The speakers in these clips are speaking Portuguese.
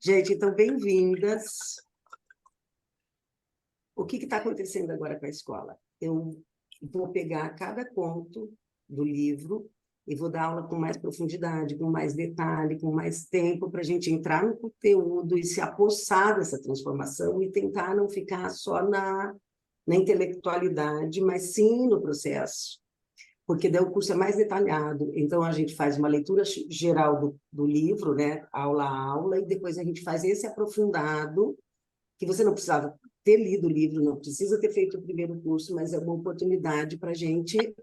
Gente, então, bem-vindas. O que está acontecendo agora com a escola? Eu vou pegar cada conto do livro e vou dar aula com mais profundidade, com mais detalhe, com mais tempo, para a gente entrar no conteúdo e se apossar dessa transformação e tentar não ficar só na intelectualidade, mas sim no processo. Porque daí o curso é mais detalhado. Então, a gente faz uma leitura geral do livro, né? Aula a aula, e depois a gente faz esse aprofundado, que você não precisava ter lido o livro, não precisa ter feito o primeiro curso, mas é uma oportunidade para a gente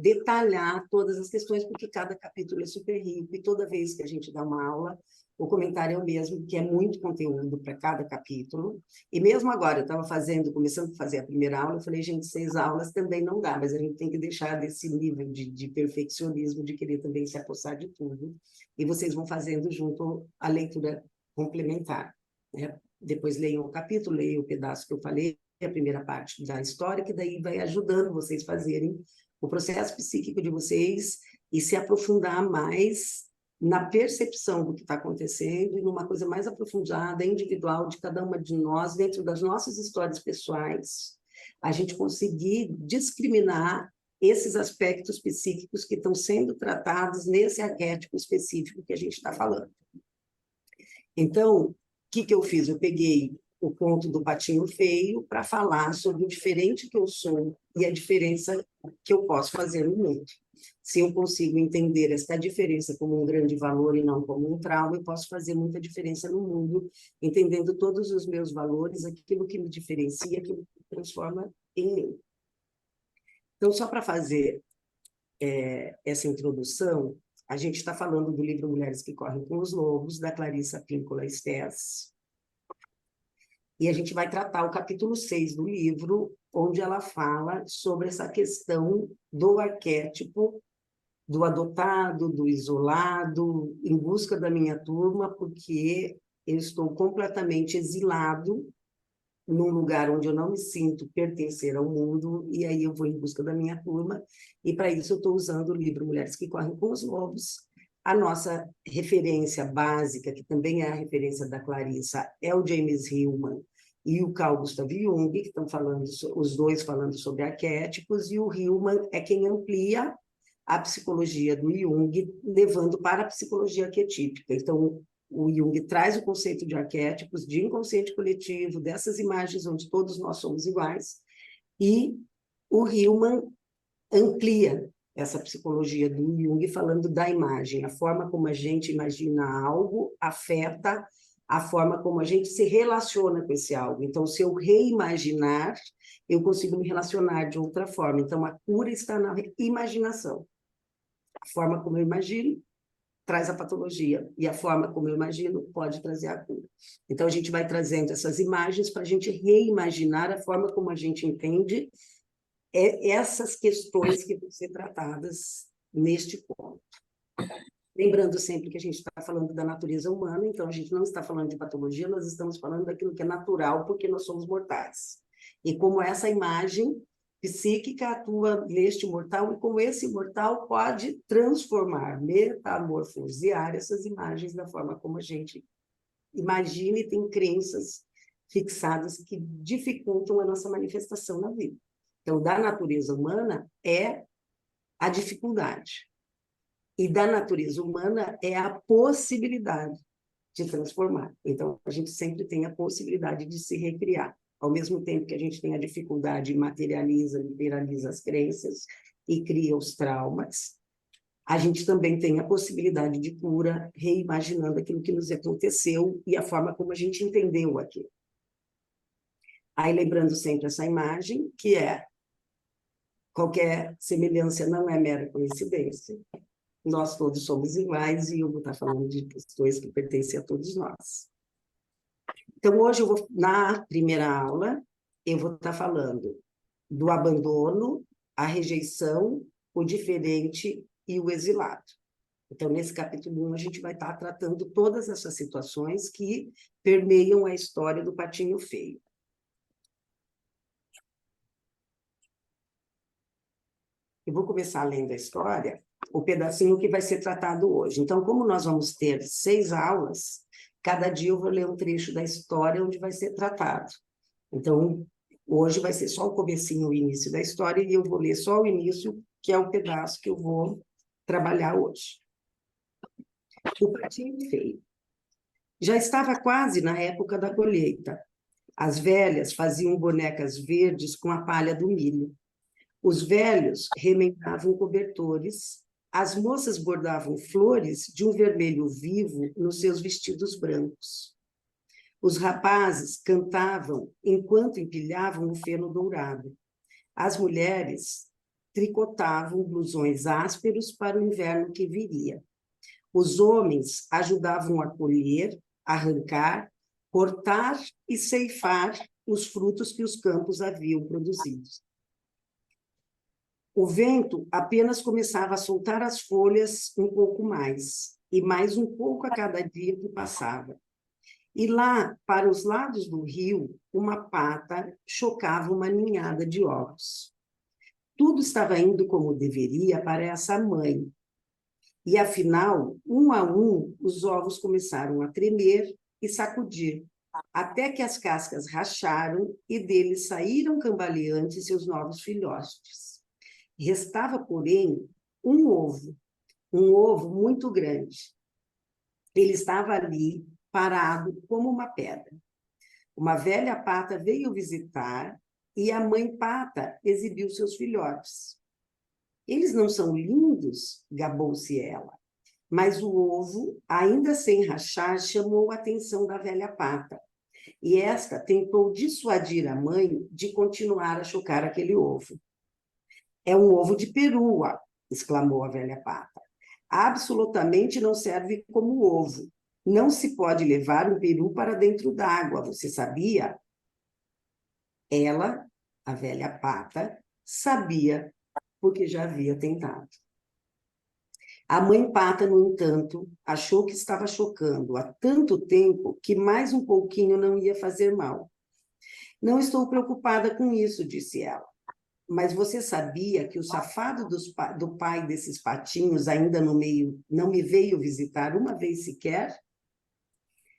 detalhar todas as questões, porque cada capítulo é super rico, e toda vez que a gente dá uma aula, o comentário é o mesmo, que é muito conteúdo para cada capítulo. E mesmo agora, eu estava começando a fazer a primeira aula, eu falei, gente, 6 aulas também não dá, mas a gente tem que deixar desse nível de perfeccionismo, de querer também se apossar de tudo, e vocês vão fazendo junto a leitura complementar, né? Depois leiam o capítulo, leiam o pedaço que eu falei, a primeira parte da história, que daí vai ajudando vocês a fazerem o processo psíquico de vocês e se aprofundar mais na percepção do que está acontecendo e numa coisa mais aprofundada, individual, de cada uma de nós, dentro das nossas histórias pessoais, a gente conseguir discriminar esses aspectos psíquicos que estão sendo tratados nesse arquétipo específico que a gente está falando. Então, o que eu fiz? Eu peguei o conto do Patinho Feio para falar sobre o diferente que eu sou e a diferença que eu posso fazer no mundo. Se eu consigo entender essa diferença como um grande valor e não como um trauma, eu posso fazer muita diferença no mundo, entendendo todos os meus valores, aquilo que me diferencia, aquilo que me transforma em mim. Então, só para fazer essa introdução, a gente está falando do livro Mulheres que Correm com os Lobos, da Clarissa Pinkola Estés. E a gente vai tratar o capítulo 6 do livro, onde ela fala sobre essa questão do arquétipo, do adotado, do isolado, em busca da minha turma, porque eu estou completamente exilado num lugar onde eu não me sinto pertencer ao mundo, e aí eu vou em busca da minha turma, e para isso eu estou usando o livro Mulheres que Correm com os Lobos. A nossa referência básica, que também é a referência da Clarissa, é o James Hillman e o Carl Gustav Jung, que estão falando, os dois falando sobre arquétipos, e o Hillman é quem amplia a psicologia do Jung, levando para a psicologia arquetípica. Então, o Jung traz o conceito de arquétipos, de inconsciente coletivo, dessas imagens onde todos nós somos iguais, e o Hillman amplia essa psicologia do Jung, falando da imagem, a forma como a gente imagina algo afeta a forma como a gente se relaciona com esse algo. Então, se eu reimaginar, eu consigo me relacionar de outra forma. Então, a cura está na imaginação. A forma como eu imagino traz a patologia, e a forma como eu imagino pode trazer a cura. Então, a gente vai trazendo essas imagens para a gente reimaginar a forma como a gente entende essas questões que vão ser tratadas neste ponto. Lembrando sempre que a gente está falando da natureza humana, então a gente não está falando de patologia, nós estamos falando daquilo que é natural, porque nós somos mortais. E como essa imagem psíquica atua neste mortal, e como esse mortal pode transformar, metamorfosear essas imagens da forma como a gente imagina e tem crenças fixadas que dificultam a nossa manifestação na vida. Então, da natureza humana é a dificuldade. E da natureza humana é a possibilidade de transformar. Então, a gente sempre tem a possibilidade de se recriar. Ao mesmo tempo que a gente tem a dificuldade, materializa, liberaliza as crenças e cria os traumas, a gente também tem a possibilidade de cura, reimaginando aquilo que nos aconteceu e a forma como a gente entendeu aquilo. Aí, lembrando sempre essa imagem, que é qualquer semelhança não é mera coincidência. Nós todos somos iguais e eu vou estar falando de questões que pertencem a todos nós. Então, hoje, na primeira aula, eu vou estar falando do abandono, a rejeição, o diferente e o exilado. Então, nesse capítulo 1, a gente vai estar tratando todas essas situações que permeiam a história do Patinho Feio. Eu vou começar lendo a história, o pedacinho que vai ser tratado hoje. Então, como nós vamos ter 6 aulas, Cada dia eu vou ler um trecho da história onde vai ser tratado. Então, hoje vai ser só o comecinho, o início da história, e eu vou ler só o início, que é o pedaço que eu vou trabalhar hoje. O patinho feio. Já estava quase na época da colheita. As velhas faziam bonecas verdes com a palha do milho. Os velhos remendavam cobertores, as moças bordavam flores de um vermelho vivo nos seus vestidos brancos. Os rapazes cantavam enquanto empilhavam o feno dourado. As mulheres tricotavam blusões ásperos para o inverno que viria. Os homens ajudavam a colher, arrancar, cortar e ceifar os frutos que os campos haviam produzido. O vento apenas começava a soltar as folhas um pouco mais, e mais um pouco a cada dia que passava. E lá, para os lados do rio, uma pata chocava uma ninhada de ovos. Tudo estava indo como deveria para essa mãe. E, afinal, um a um, os ovos começaram a tremer e sacudir, até que as cascas racharam e deles saíram cambaleantes seus novos filhotes. Restava, porém, um ovo muito grande. Ele estava ali, parado como uma pedra. Uma velha pata veio visitar e a mãe pata exibiu seus filhotes. Eles não são lindos? Gabou-se ela. Mas o ovo, ainda sem rachar, chamou a atenção da velha pata. E esta tentou dissuadir a mãe de continuar a chocar aquele ovo. É um ovo de perua, exclamou a velha pata. Absolutamente não serve como ovo. Não se pode levar um peru para dentro d'água, você sabia? Ela, a velha pata, sabia, porque já havia tentado. A mãe pata, no entanto, achou que estava chocando há tanto tempo que mais um pouquinho não ia fazer mal. Não estou preocupada com isso, disse ela. Mas você sabia que o safado do pai desses patinhos ainda no meio não me veio visitar uma vez sequer?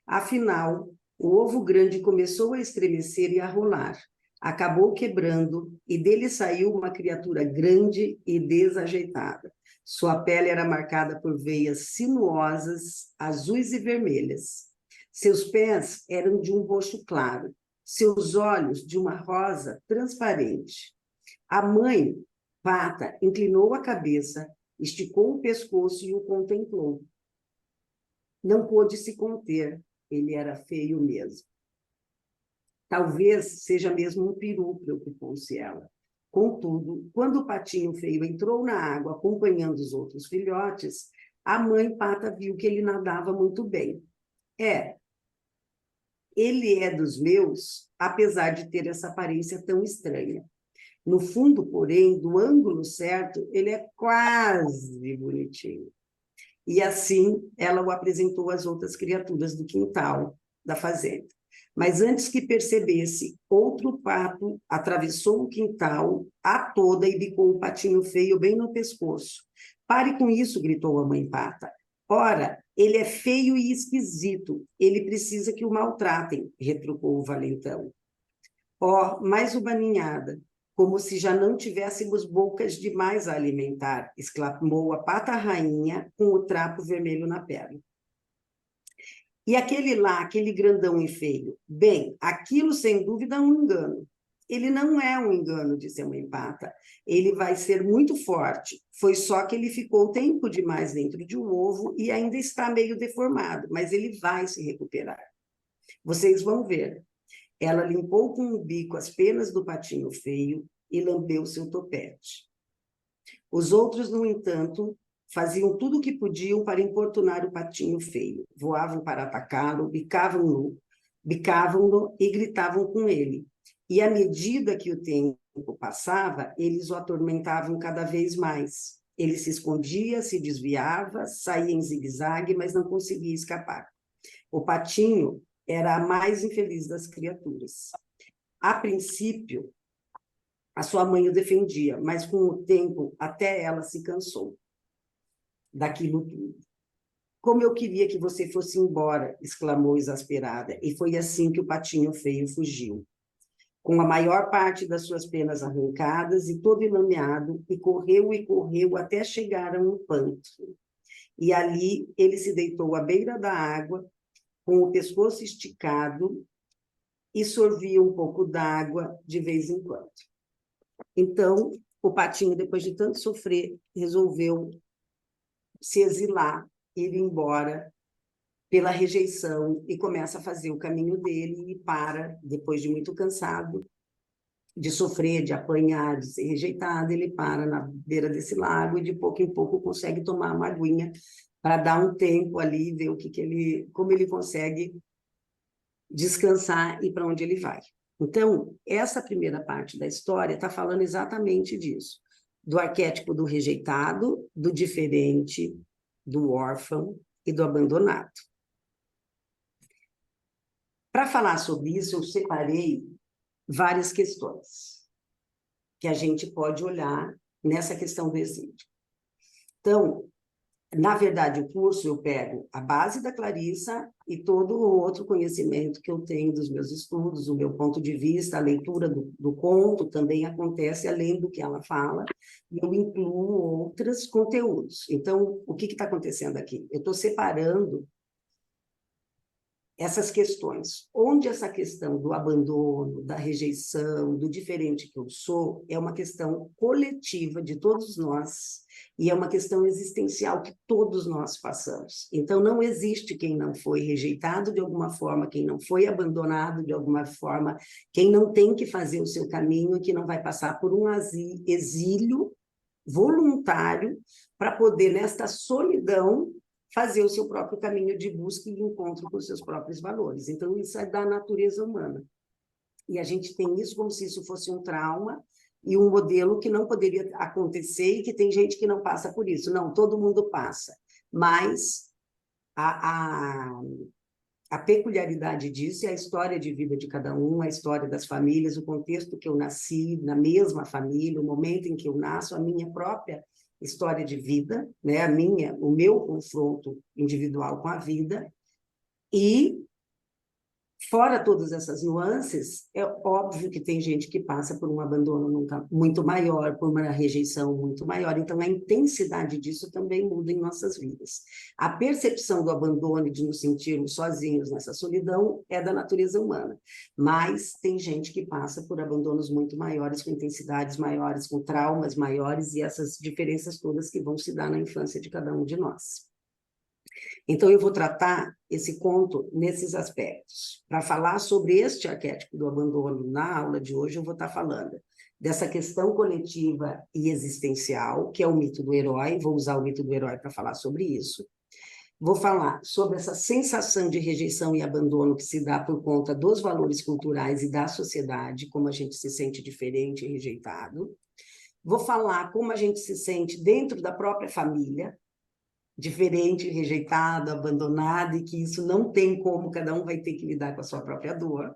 Afinal, o ovo grande começou a estremecer e a rolar. Acabou quebrando e dele saiu uma criatura grande e desajeitada. Sua pele era marcada por veias sinuosas, azuis e vermelhas. Seus pés eram de um roxo claro, seus olhos de uma rosa transparente. A mãe, pata, inclinou a cabeça, esticou o pescoço e o contemplou. Não pôde se conter, ele era feio mesmo. Talvez seja mesmo um peru, preocupou-se ela. Contudo, quando o patinho feio entrou na água acompanhando os outros filhotes, a mãe pata viu que ele nadava muito bem. Ele é dos meus, apesar de ter essa aparência tão estranha. No fundo, porém, do ângulo certo, ele é quase bonitinho. E assim ela o apresentou às outras criaturas do quintal da fazenda. Mas antes que percebesse, outro pato atravessou o quintal a toda e bicou o patinho feio bem no pescoço. Pare com isso, gritou a mãe pata. Ora, ele é feio e esquisito. Ele precisa que o maltratem, retrucou o valentão. Mais uma ninhada. Como se já não tivéssemos bocas demais a alimentar, exclamou a pata rainha com o trapo vermelho na perna. E aquele lá, aquele grandão e feio? Bem, aquilo sem dúvida é um engano. Ele não é um engano, disse a mãe pata. Ele vai ser muito forte. Foi só que ele ficou tempo demais dentro de um ovo e ainda está meio deformado, mas ele vai se recuperar. Vocês vão ver. Ela limpou com o bico as penas do patinho feio e lambeu seu topete. Os outros, no entanto, faziam tudo o que podiam para importunar o patinho feio. Voavam para atacá-lo, bicavam-no e gritavam com ele. E, à medida que o tempo passava, eles o atormentavam cada vez mais. Ele se escondia, se desviava, saía em zigue-zague, mas não conseguia escapar. O patinho era a mais infeliz das criaturas. A princípio, a sua mãe o defendia, mas com o tempo até ela se cansou daquilo tudo. como eu queria que você fosse embora, exclamou exasperada, e foi assim que o patinho feio fugiu, com a maior parte das suas penas arrancadas e todo enlameado, e correu até chegar a um pântano. E ali ele se deitou à beira da água, com o pescoço esticado, e sorvia um pouco d'água de vez em quando. Então, o patinho, depois de tanto sofrer, resolveu se exilar, ir embora pela rejeição, e começa a fazer o caminho dele, e para, depois de muito cansado, de sofrer, de apanhar, de ser rejeitado, ele para na beira desse lago e de pouco em pouco consegue tomar uma aguinha para dar um tempo ali, ver o que ele, como ele consegue descansar e para onde ele vai. Então, essa primeira parte da história está falando exatamente disso, do arquétipo do rejeitado, do diferente, do órfão e do abandonado. Para falar sobre isso, eu separei várias questões que a gente pode olhar nessa questão do exílio. Então, na verdade, o curso eu pego a base da Clarissa e todo o outro conhecimento que eu tenho dos meus estudos, o meu ponto de vista, a leitura do conto também acontece além do que ela fala, e eu incluo outros conteúdos. Então, o que está acontecendo aqui? Eu estou separando essas questões, onde essa questão do abandono, da rejeição, do diferente que eu sou, é uma questão coletiva de todos nós, e é uma questão existencial que todos nós passamos. Então, não existe quem não foi rejeitado de alguma forma, quem não foi abandonado de alguma forma, quem não tem que fazer o seu caminho e que não vai passar por um exílio voluntário para poder, nesta solidão, fazer o seu próprio caminho de busca e encontro com os seus próprios valores. Então, isso é da natureza humana. E a gente tem isso como se isso fosse um trauma e um modelo que não poderia acontecer e que tem gente que não passa por isso. Não, todo mundo passa. Mas a peculiaridade disso é a história de vida de cada um, a história das famílias, o contexto que eu nasci, na mesma família, o momento em que eu nasço, a minha própria história de vida, né? O meu confronto individual com a vida, e fora todas essas nuances, é óbvio que tem gente que passa por um abandono muito maior, por uma rejeição muito maior, então a intensidade disso também muda em nossas vidas. A percepção do abandono e de nos sentirmos sozinhos nessa solidão é da natureza humana, mas tem gente que passa por abandonos muito maiores, com intensidades maiores, com traumas maiores, e essas diferenças todas que vão se dar na infância de cada um de nós. Então, eu vou tratar esse conto nesses aspectos. Para falar sobre este arquétipo do abandono na aula de hoje, eu vou estar falando dessa questão coletiva e existencial, que é o mito do herói. Vou usar o mito do herói para falar sobre isso. Vou falar sobre essa sensação de rejeição e abandono que se dá por conta dos valores culturais e da sociedade, como a gente se sente diferente e rejeitado. Vou falar como a gente se sente dentro da própria família, diferente, rejeitado, abandonado, e que isso não tem como, cada um vai ter que lidar com a sua própria dor.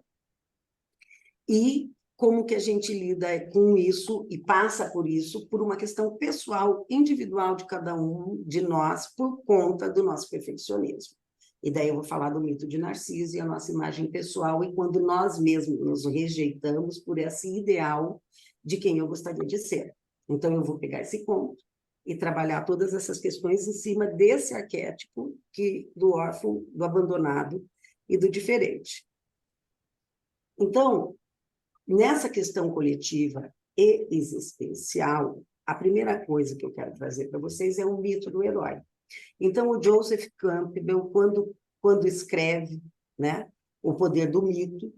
E como que a gente lida com isso e passa por isso por uma questão pessoal, individual de cada um de nós, por conta do nosso perfeccionismo. E daí eu vou falar do mito de Narciso e a nossa imagem pessoal, e quando nós mesmos nos rejeitamos por esse ideal de quem eu gostaria de ser. Então, eu vou pegar esse conto e trabalhar todas essas questões em cima desse arquétipo do órfão, do abandonado e do diferente. Então, nessa questão coletiva e existencial, a primeira coisa que eu quero trazer para vocês é o mito do herói. Então, o Joseph Campbell, quando escreve, né, O Poder do Mito,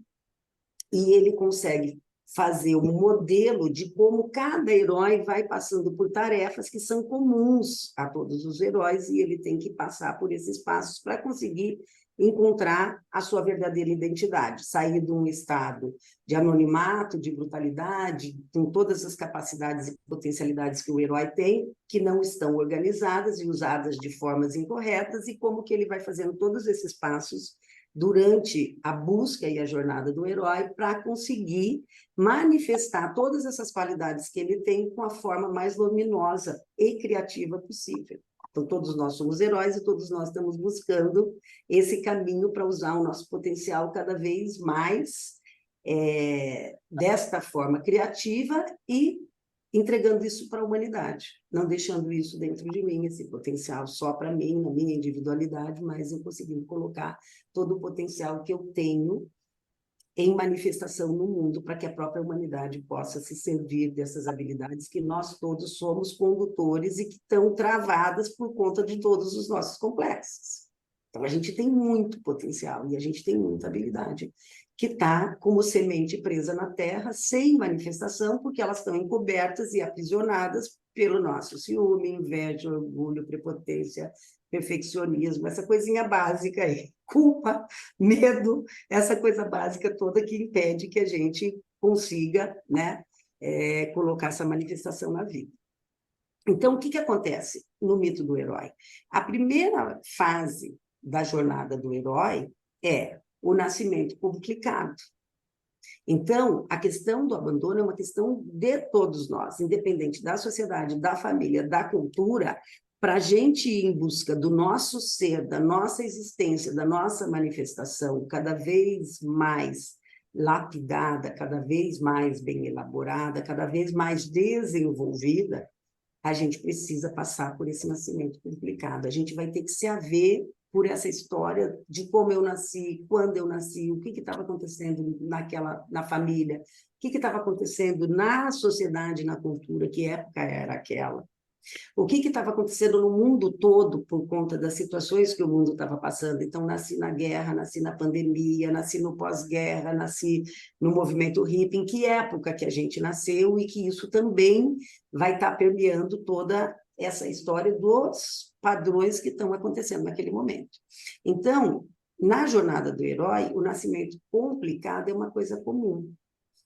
e ele consegue fazer um modelo de como cada herói vai passando por tarefas que são comuns a todos os heróis, e ele tem que passar por esses passos para conseguir encontrar a sua verdadeira identidade, sair de um estado de anonimato, de brutalidade, com todas as capacidades e potencialidades que o herói tem, que não estão organizadas e usadas de formas incorretas, e como que ele vai fazendo todos esses passos durante a busca e a jornada do herói para conseguir manifestar todas essas qualidades que ele tem com a forma mais luminosa e criativa possível. Então, todos nós somos heróis e todos nós estamos buscando esse caminho para usar o nosso potencial cada vez mais desta forma criativa e entregando isso para a humanidade, não deixando isso dentro de mim, esse potencial só para mim, na minha individualidade, mas eu conseguindo colocar todo o potencial que eu tenho em manifestação no mundo, para que a própria humanidade possa se servir dessas habilidades que nós todos somos condutores e que estão travadas por conta de todos os nossos complexos. Então, a gente tem muito potencial e a gente tem muita habilidade que está como semente presa na terra, sem manifestação, porque elas estão encobertas e aprisionadas pelo nosso ciúme, inveja, orgulho, prepotência, perfeccionismo, essa coisinha básica aí, culpa, medo, essa coisa básica toda que impede que a gente consiga, né, colocar essa manifestação na vida. Então, o que acontece no mito do herói? A primeira fase da jornada do herói é o nascimento complicado. Então, a questão do abandono é uma questão de todos nós, independente da sociedade, da família, da cultura, para a gente ir em busca do nosso ser, da nossa existência, da nossa manifestação, cada vez mais lapidada, cada vez mais bem elaborada, cada vez mais desenvolvida, a gente precisa passar por esse nascimento complicado. A gente vai ter que se haver por essa história de como eu nasci, quando eu nasci, o que estava acontecendo na família, o que estava acontecendo na sociedade, na cultura, que época era aquela. O que estava acontecendo no mundo todo por conta das situações que o mundo estava passando. Então, nasci na guerra, nasci na pandemia, nasci no pós-guerra, nasci no movimento hippie, em que época que a gente nasceu e que isso também vai estar permeando toda essa história dos padrões que estão acontecendo naquele momento. Então, na jornada do herói, o nascimento complicado é uma coisa comum.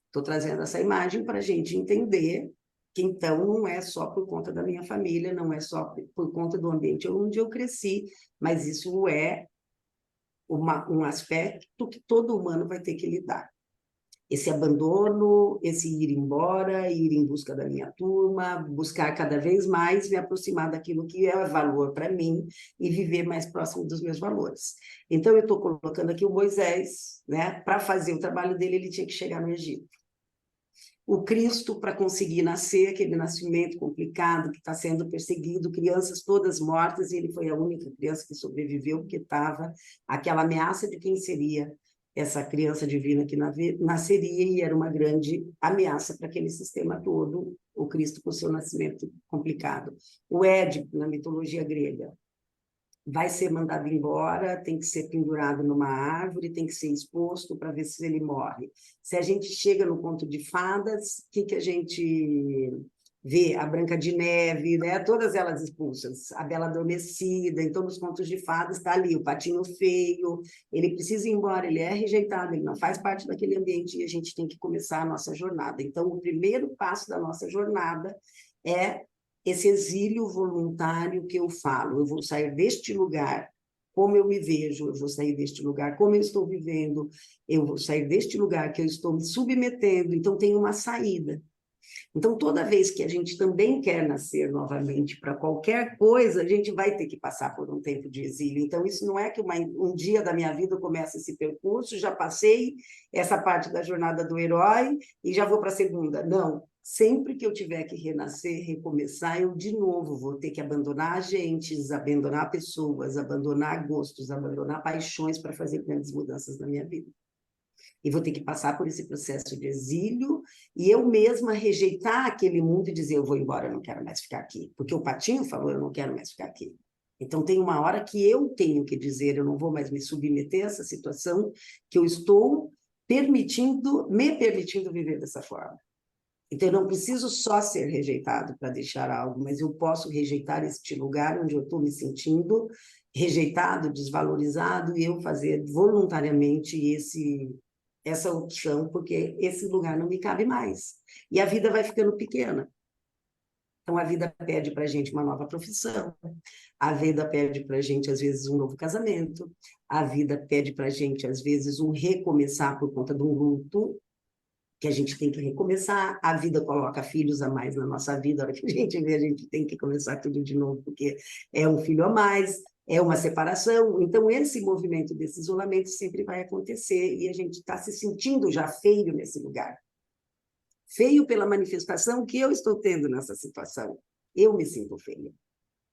Estou trazendo essa imagem para a gente entender que, então, não é só por conta da minha família, não é só por conta do ambiente onde eu cresci, mas isso é um aspecto que todo humano vai ter que lidar. Esse abandono, esse ir embora, ir em busca da minha turma, buscar cada vez mais me aproximar daquilo que é valor para mim e viver mais próximo dos meus valores. Então, eu estou colocando aqui o Moisés, né? Para fazer o trabalho dele, ele tinha que chegar no Egito. O Cristo, para conseguir nascer, aquele nascimento complicado, que está sendo perseguido, crianças todas mortas, e ele foi a única criança que sobreviveu, porque estava aquela ameaça de quem seria essa criança divina que nasceria, e era uma grande ameaça para aquele sistema todo, o Cristo com seu nascimento complicado. O Édipo, na mitologia grega, vai ser mandado embora, tem que ser pendurado numa árvore, tem que ser exposto para ver se ele morre. Se a gente chega no conto de fadas, o que a gente vê? A Branca de Neve, né? Todas elas expulsas, a Bela Adormecida. Então, nos contos de fadas está ali o patinho feio, ele precisa ir embora, ele é rejeitado, ele não faz parte daquele ambiente e a gente tem que começar a nossa jornada. Então, o primeiro passo da nossa jornada é esse exílio voluntário que eu falo. Eu vou sair deste lugar como eu me vejo, eu vou sair deste lugar como eu estou vivendo, eu vou sair deste lugar que eu estou me submetendo. Então, tem uma saída. Então, toda vez que a gente também quer nascer novamente para qualquer coisa, a gente vai ter que passar por um tempo de exílio. Então, isso não é que um dia da minha vida começa esse percurso, já passei essa parte da jornada do herói e já vou para a segunda. Não. Sempre que eu tiver que renascer, recomeçar, eu de novo vou ter que abandonar agentes, abandonar pessoas, abandonar gostos, abandonar paixões para fazer grandes mudanças na minha vida. E vou ter que passar por esse processo de exílio e eu mesma rejeitar aquele mundo e dizer, eu vou embora, eu não quero mais ficar aqui. Porque o patinho falou, eu não quero mais ficar aqui. Então, tem uma hora que eu tenho que dizer, eu não vou mais me submeter a essa situação, que eu estou me permitindo viver dessa forma. Então, eu não preciso só ser rejeitado para deixar algo, mas eu posso rejeitar este lugar onde eu estou me sentindo rejeitado, desvalorizado, e eu fazer voluntariamente essa opção, porque esse lugar não me cabe mais. E a vida vai ficando pequena. Então, a vida pede para a gente uma nova profissão, a vida pede para a gente, às vezes, um novo casamento, a vida pede para a gente, às vezes, um recomeçar por conta de um luto, que a gente tem que recomeçar, a vida coloca filhos a mais na nossa vida, a hora que a gente vê, a gente tem que começar tudo de novo, porque é um filho a mais, é uma separação, então esse movimento desse isolamento sempre vai acontecer, e a gente está se sentindo já feio nesse lugar. Feio pela manifestação que eu estou tendo nessa situação. Eu me sinto feia.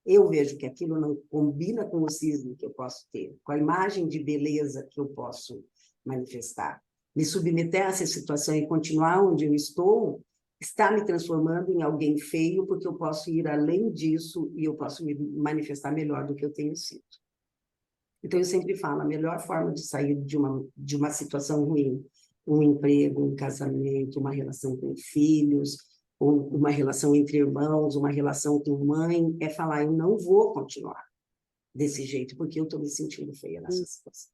Eu vejo que aquilo não combina com o cisne que eu posso ter, com a imagem de beleza que eu posso manifestar. Me submeter a essa situação e continuar onde eu estou está me transformando em alguém feio, porque eu posso ir além disso e eu posso me manifestar melhor do que eu tenho sido. Então, eu sempre falo, a melhor forma de sair de uma situação ruim, um emprego, um casamento, uma relação com filhos, ou uma relação entre irmãos, uma relação com mãe, é falar, eu não vou continuar desse jeito, porque eu estou me sentindo feia nessa situação.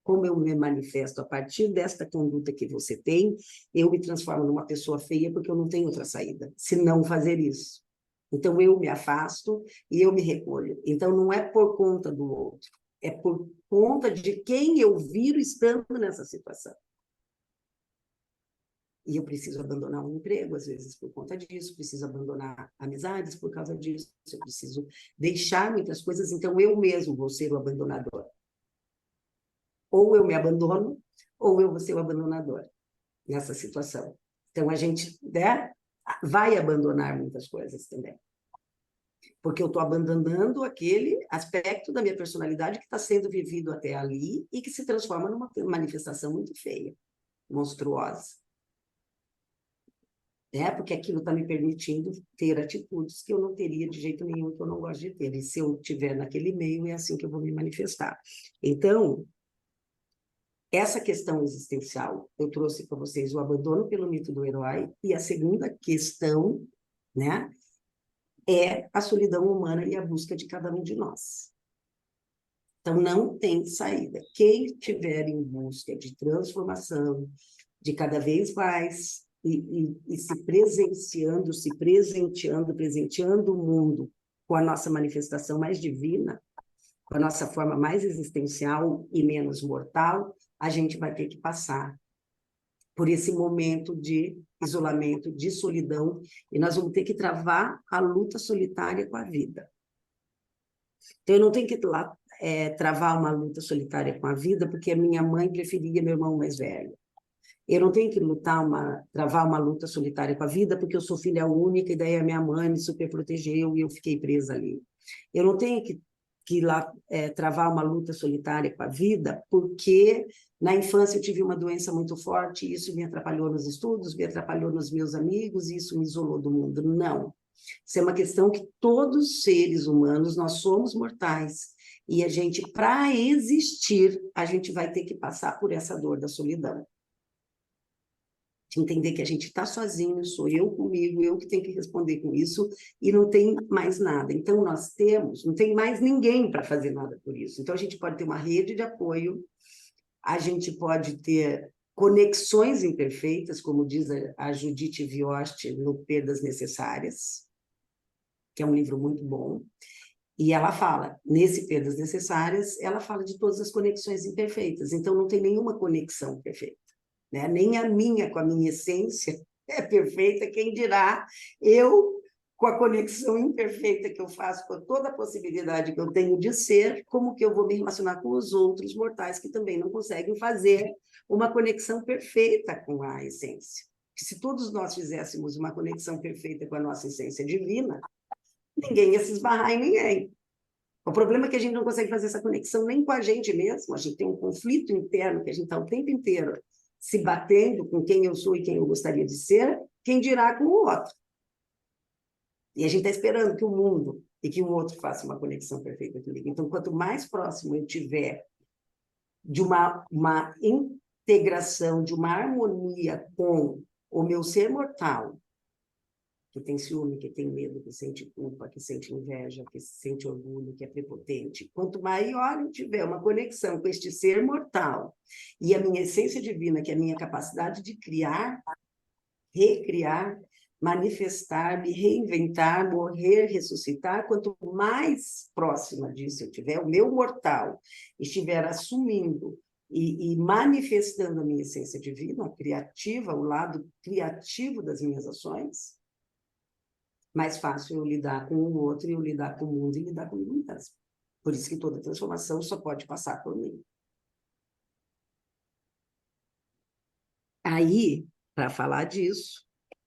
Como eu me manifesto a partir desta conduta que você tem, eu me transformo numa pessoa feia porque eu não tenho outra saída, se não fazer isso. Então, eu me afasto e eu me recolho. Então, não é por conta do outro, é por conta de quem eu viro estando nessa situação. E eu preciso abandonar um emprego, às vezes, por conta disso, preciso abandonar amizades por causa disso, eu preciso deixar muitas coisas, então eu mesmo vou ser o abandonador. Ou eu me abandono, ou eu vou ser o abandonador nessa situação. Então, a gente, né, vai abandonar muitas coisas também. Porque eu estou abandonando aquele aspecto da minha personalidade que está sendo vivido até ali e que se transforma numa manifestação muito feia, monstruosa. Porque aquilo está me permitindo ter atitudes que eu não teria de jeito nenhum, que eu não gosto de ter. E se eu estiver naquele meio, é assim que eu vou me manifestar. Então, essa questão existencial, eu trouxe para vocês o abandono pelo mito do herói, e a segunda questão, né, é a solidão humana e a busca de cada um de nós. Então, não tem saída. Quem estiver em busca de transformação, de cada vez mais, e se presenciando, se presenteando o mundo com a nossa manifestação mais divina, com a nossa forma mais existencial e menos mortal, a gente vai ter que passar por esse momento de isolamento, de solidão, e nós vamos ter que travar a luta solitária com a vida. Então, eu não tenho que travar uma luta solitária com a vida, porque a minha mãe preferia meu irmão mais velho. Eu não tenho que travar uma luta solitária com a vida, porque eu sou filha única, e daí a minha mãe me superprotegeu e eu fiquei presa ali. Eu não tenho que travar uma luta solitária com a vida, porque na infância eu tive uma doença muito forte, e isso me atrapalhou nos estudos, me atrapalhou nos meus amigos, e isso me isolou do mundo. Não. Isso é uma questão que todos os seres humanos, nós somos mortais, e a gente, para existir, a gente vai ter que passar por essa dor da solidão. De entender que a gente está sozinho, sou eu comigo, eu que tenho que responder com isso, e não tem mais nada. Então, não tem mais ninguém para fazer nada por isso. Então, a gente pode ter uma rede de apoio, a gente pode ter conexões imperfeitas, como diz a Judith Viost no Perdas Necessárias, que é um livro muito bom, e ela fala, nesse Perdas Necessárias, ela fala de todas as conexões imperfeitas, então não tem nenhuma conexão perfeita. Né? Nem a minha, com a minha essência, é perfeita, quem dirá eu, com a conexão imperfeita que eu faço, com toda a possibilidade que eu tenho de ser, como que eu vou me relacionar com os outros mortais que também não conseguem fazer uma conexão perfeita com a essência. Que se todos nós fizéssemos uma conexão perfeita com a nossa essência divina, ninguém ia se esbarrar em ninguém. O problema é que a gente não consegue fazer essa conexão nem com a gente mesmo, a gente tem um conflito interno que a gente está o tempo inteiro se batendo com quem eu sou e quem eu gostaria de ser, quem dirá com o outro. E a gente está esperando que o mundo e que o outro faça uma conexão perfeita comigo. Então, quanto mais próximo eu tiver de uma integração, de uma harmonia com o meu ser mortal, que tem ciúme, que tem medo, que sente culpa, que sente inveja, que sente orgulho, que é prepotente. Quanto maior eu tiver uma conexão com este ser mortal e a minha essência divina, que é a minha capacidade de criar, recriar, manifestar, me reinventar, morrer, ressuscitar, quanto mais próxima disso eu tiver, o meu mortal estiver assumindo e manifestando a minha essência divina, criativa, o lado criativo das minhas ações, mais fácil eu lidar com o outro, e eu lidar com o mundo e lidar comigo mesmo. Por isso que toda transformação só pode passar por mim. Aí, para falar disso,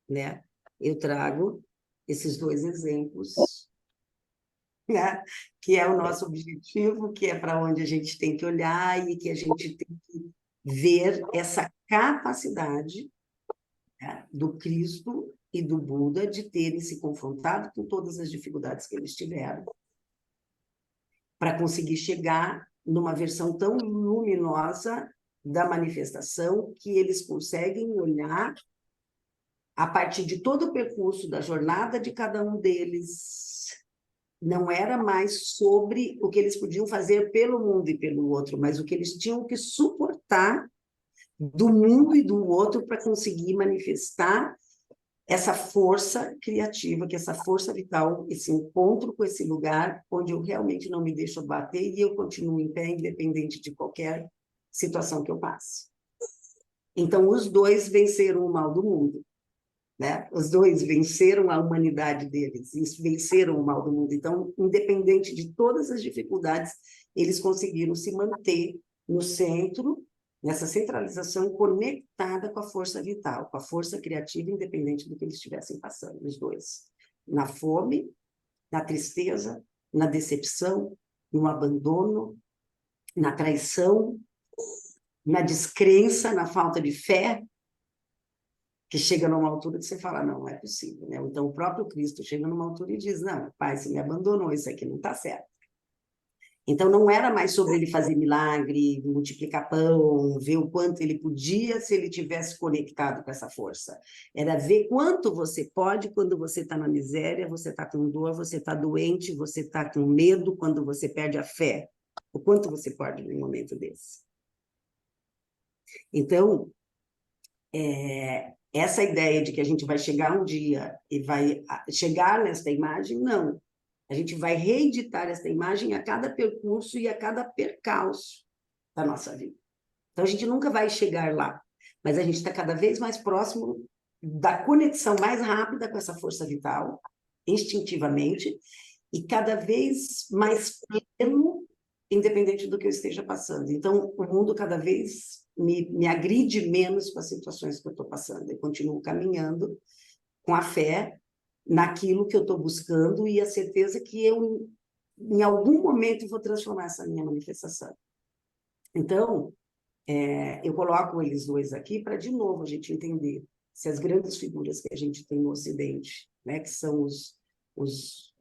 né, eu trago esses dois exemplos, né, que é o nosso objetivo, que é para onde a gente tem que olhar e que a gente tem que ver essa capacidade, né, do Cristo e do Buda de terem se confrontado com todas as dificuldades que eles tiveram, para conseguir chegar numa versão tão luminosa da manifestação que eles conseguem olhar a partir de todo o percurso da jornada de cada um deles. Não era mais sobre o que eles podiam fazer pelo mundo e pelo outro, mas o que eles tinham que suportar do mundo e do outro para conseguir manifestar essa força criativa, que essa força vital, esse encontro com esse lugar onde eu realmente não me deixo abater e eu continuo em pé, independente de qualquer situação que eu passe. Então, os dois venceram o mal do mundo, né? Os dois venceram a humanidade deles, e venceram o mal do mundo. Então, independente de todas as dificuldades, eles conseguiram se manter no centro, nessa centralização conectada com a força vital, com a força criativa, independente do que eles estivessem passando, os dois. Na fome, na tristeza, na decepção, no abandono, na traição, na descrença, na falta de fé, que chega numa altura que você fala, não é possível, né? Então, o próprio Cristo chega numa altura e diz, não, Pai, você me abandonou, isso aqui não está certo. Então, não era mais sobre ele fazer milagre, multiplicar pão, ver o quanto ele podia se ele tivesse conectado com essa força. Era ver quanto você pode quando você está na miséria, você está com dor, você está doente, você está com medo, quando você perde a fé. O quanto você pode num momento desse. Então, essa ideia de que a gente vai chegar um dia e vai chegar nesta imagem, não. A gente vai reeditar esta imagem a cada percurso e a cada percalço da nossa vida. Então, a gente nunca vai chegar lá, mas a gente está cada vez mais próximo da conexão mais rápida com essa força vital, instintivamente, e cada vez mais pleno, independente do que eu esteja passando. Então, o mundo cada vez me agride menos com as situações que eu estou passando. Eu continuo caminhando com a fé naquilo que eu estou buscando e a certeza que eu, em algum momento, vou transformar essa minha manifestação. Então, eu coloco eles dois aqui para, de novo, a gente entender se as grandes figuras que a gente tem no Ocidente, né, que são os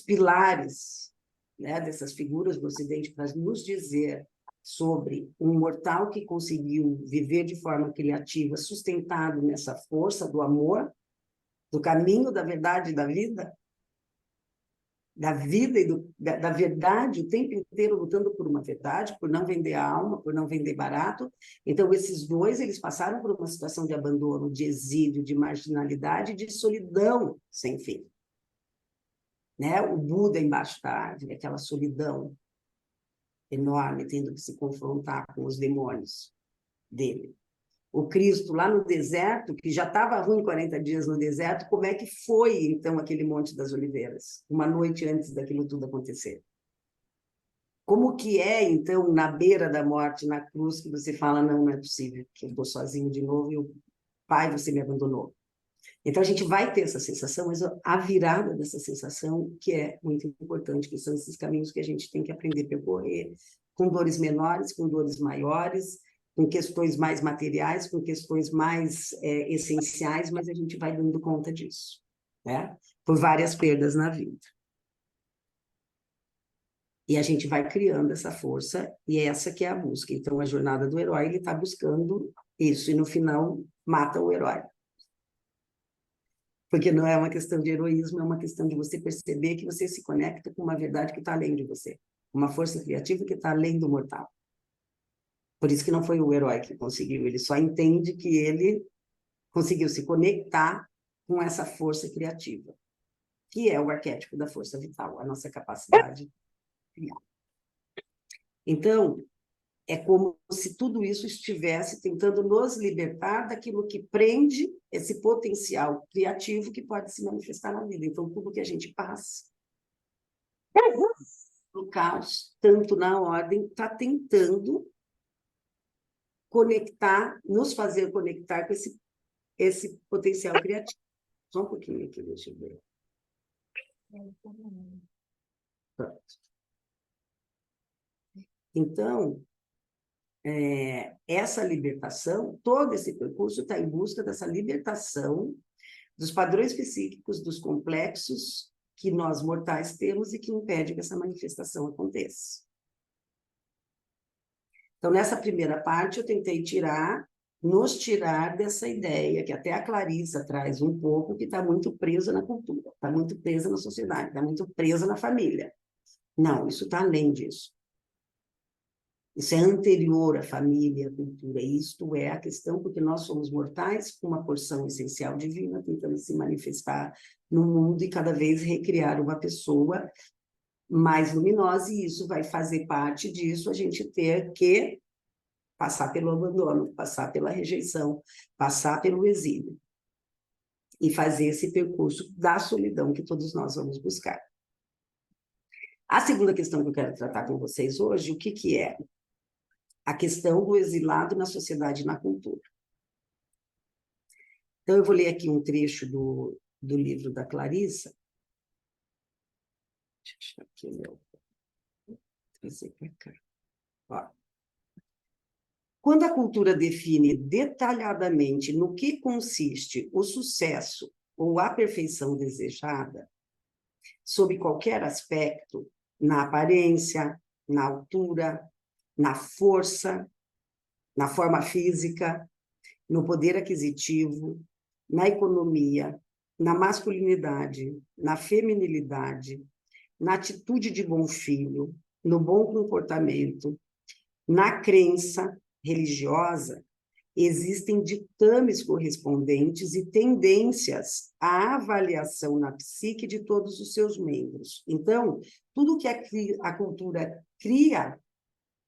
pilares, né, dessas figuras do Ocidente para nos dizer sobre um mortal que conseguiu viver de forma criativa, sustentado nessa força do amor, do caminho, da verdade e da vida e da verdade, o tempo inteiro lutando por uma verdade, por não vender a alma, por não vender barato. Então, esses dois, eles passaram por uma situação de abandono, de exílio, de marginalidade, de solidão sem fim. Né? O Buda embaixo da árvore, aquela solidão enorme, tendo que se confrontar com os demônios dele. O Cristo lá no deserto, que já estava ruim 40 dias no deserto, como é que foi, então, aquele Monte das Oliveiras, uma noite antes daquilo tudo acontecer? Como que é, então, na beira da morte, na cruz, que você fala, não é possível, que eu estou sozinho de novo e o Pai, você me abandonou. Então, a gente vai ter essa sensação, mas a virada dessa sensação, que é muito importante, que são esses caminhos que a gente tem que aprender a percorrer, com dores menores, com dores maiores, com questões mais materiais, com questões mais essenciais, mas a gente vai dando conta disso, né? Por várias perdas na vida. E a gente vai criando essa força, e essa que é a busca. Então, a jornada do herói, ele está buscando isso, e no final, mata o herói. Porque não é uma questão de heroísmo, é uma questão de você perceber que você se conecta com uma verdade que está além de você, uma força criativa que está além do mortal. Por isso que não foi o herói que conseguiu, ele só entende que ele conseguiu se conectar com essa força criativa, que é o arquétipo da força vital, a nossa capacidade de criar. Então, é como se tudo isso estivesse tentando nos libertar daquilo que prende esse potencial criativo que pode se manifestar na vida. Então, tudo que a gente passa, no caos, tanto na ordem, está tentando conectar, nos fazer conectar com esse potencial criativo. Só um pouquinho aqui, deixa eu ver. Pronto. Então, essa libertação, todo esse percurso está em busca dessa libertação dos padrões psíquicos, dos complexos que nós mortais temos e que impede que essa manifestação aconteça. Então, nessa primeira parte, eu tentei nos tirar dessa ideia, que até a Clarissa traz um pouco, que está muito presa na cultura, está muito presa na sociedade, está muito presa na família. Não, isso está além disso. Isso é anterior à família, à cultura. Isto é a questão, porque nós somos mortais com uma porção essencial divina, tentando se manifestar no mundo e cada vez recriar uma pessoa mais luminosa, e isso vai fazer parte disso, a gente ter que passar pelo abandono, passar pela rejeição, passar pelo exílio e fazer esse percurso da solidão que todos nós vamos buscar. A segunda questão que eu quero tratar com vocês hoje, o que é? A questão do exilado na sociedade e na cultura. Então, eu vou ler aqui um trecho do livro da Clarissa. Deixa eu achar aqui meu... trazer para cá. Ó. Quando a cultura define detalhadamente no que consiste o sucesso ou a perfeição desejada, sob qualquer aspecto, na aparência, na altura, na força, na forma física, no poder aquisitivo, na economia, na masculinidade, na feminilidade, na atitude de bom filho, no bom comportamento, na crença religiosa, existem ditames correspondentes e tendências à avaliação na psique de todos os seus membros. Então, tudo que a cultura cria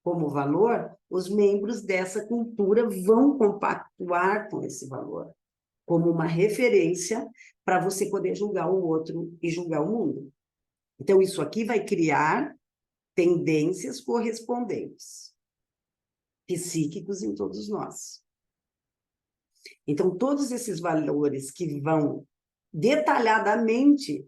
como valor, os membros dessa cultura vão compactuar com esse valor, como uma referência para você poder julgar o outro e julgar o mundo. Então, isso aqui vai criar tendências correspondentes, psíquicos em todos nós. Então, todos esses valores que vão detalhadamente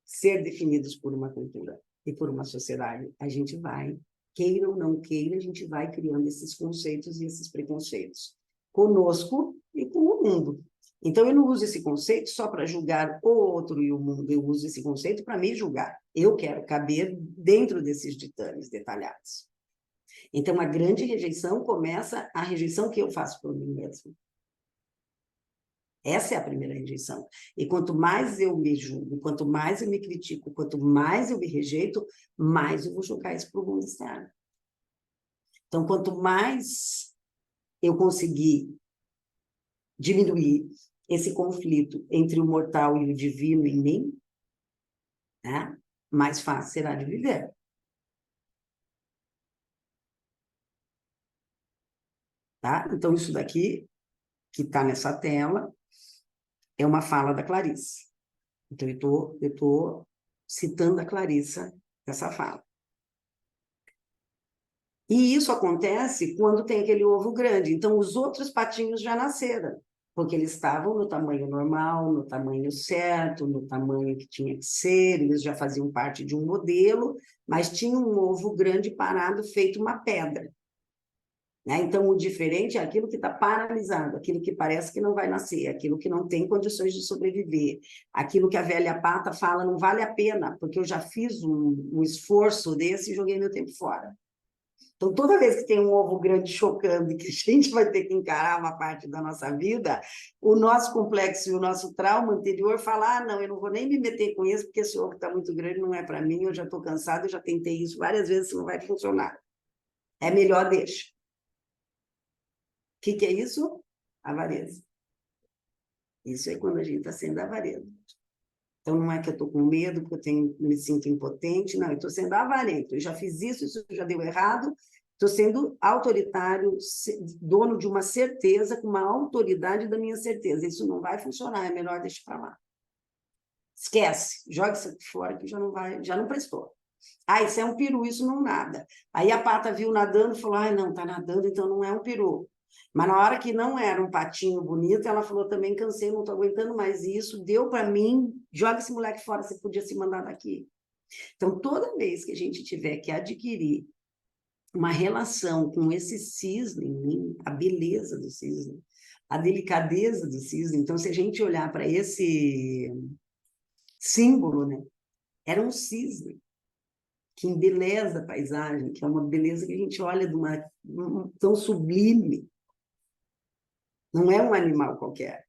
ser definidos por uma cultura e por uma sociedade, a gente vai, queira ou não queira, a gente vai criando esses conceitos e esses preconceitos conosco e com o mundo. Então, eu não uso esse conceito só para julgar o outro e o mundo, eu uso esse conceito para me julgar. Eu quero caber dentro desses ditames detalhados. Então, a grande rejeição começa a rejeição que eu faço por mim mesmo. Essa é a primeira rejeição. E quanto mais eu me julgo, quanto mais eu me critico, quanto mais eu me rejeito, mais eu vou jogar isso para o mundo externo. Então, quanto mais eu conseguir diminuir esse conflito entre o mortal e o divino em mim, né, mais fácil será de viver. Tá? Então, isso daqui, que está nessa tela, é uma fala da Clarissa. Então, eu estou citando a Clarissa dessa fala. E isso acontece quando tem aquele ovo grande. Então, os outros patinhos já nasceram, porque eles estavam no tamanho normal, no tamanho certo, no tamanho que tinha que ser, eles já faziam parte de um modelo, mas tinha um ovo grande parado, feito uma pedra. Né? Então, o diferente é aquilo que está paralisado, aquilo que parece que não vai nascer, aquilo que não tem condições de sobreviver, aquilo que a velha pata fala, não vale a pena, porque eu já fiz um esforço desse e joguei meu tempo fora. Então, toda vez que tem um ovo grande chocando e que a gente vai ter que encarar uma parte da nossa vida, o nosso complexo e o nosso trauma anterior fala, não, eu não vou nem me meter com isso, porque esse ovo está muito grande, não é para mim, eu já estou cansado, eu já tentei isso várias vezes, isso não vai funcionar. É melhor deixa. O que é isso? Avareza. Isso é quando a gente está sendo avarento. Então, não é que eu estou com medo, porque me sinto impotente, não, eu estou sendo avarento. Eu já fiz isso já deu errado, Estou sendo autoritário, dono de uma certeza, com uma autoridade da minha certeza. Isso não vai funcionar, é melhor deixar para lá. Esquece, joga isso aqui fora que já não vai, já não prestou. Ah, isso é um peru, isso não nada. Aí a pata viu nadando e falou, ah, não, tá nadando, então não é um peru. Mas na hora que não era um patinho bonito, ela falou, também cansei, não tô aguentando mais isso, deu para mim, joga esse moleque fora, você podia se mandar daqui. Então, toda vez que a gente tiver que adquirir uma relação com esse cisne em mim, a beleza do cisne, a delicadeza do cisne, então, se a gente olhar para esse símbolo, né, era um cisne que embeleza a paisagem, que é uma beleza que a gente olha de uma tão sublime. Não é um animal qualquer.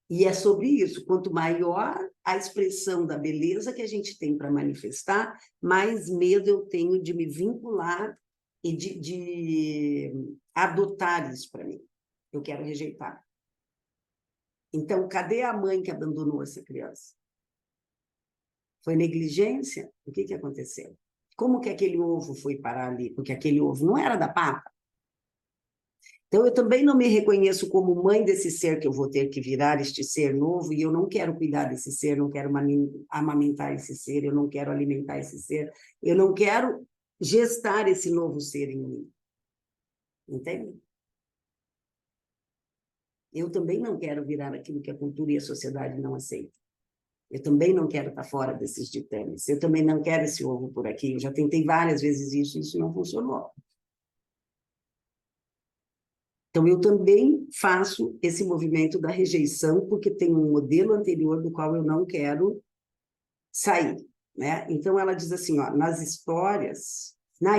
E é sobre isso. Quanto maior a expressão da beleza que a gente tem para manifestar, mais medo eu tenho de me vincular e de adotar isso para mim. Eu quero rejeitar. Então, cadê a mãe que abandonou essa criança? Foi negligência? O que aconteceu? Como que aquele ovo foi parar ali? Porque aquele ovo não era da pata. Então, eu também não me reconheço como mãe desse ser que eu vou ter que virar, este ser novo, e eu não quero cuidar desse ser, não quero amamentar esse ser, eu não quero alimentar esse ser, eu não quero gestar esse novo ser em mim. Entende? Eu também não quero virar aquilo que a cultura e a sociedade não aceitam. Eu também não quero estar fora desses ditames. Eu também não quero esse ovo por aqui. Eu já tentei várias vezes isso não funcionou. Então, eu também faço esse movimento da rejeição, porque tem um modelo anterior do qual eu não quero sair, né? Então, ela diz assim, ó, na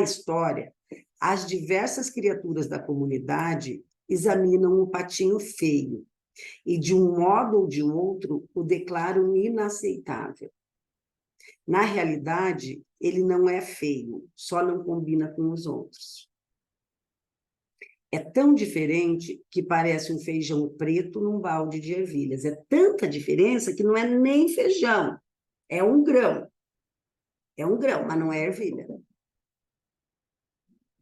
história, as diversas criaturas da comunidade examinam o patinho feio e, de um modo ou de outro, o declaram inaceitável. Na realidade, ele não é feio, só não combina com os outros. É tão diferente que parece um feijão preto num balde de ervilhas. É tanta diferença que não é nem feijão, é um grão. É um grão, mas não é ervilha.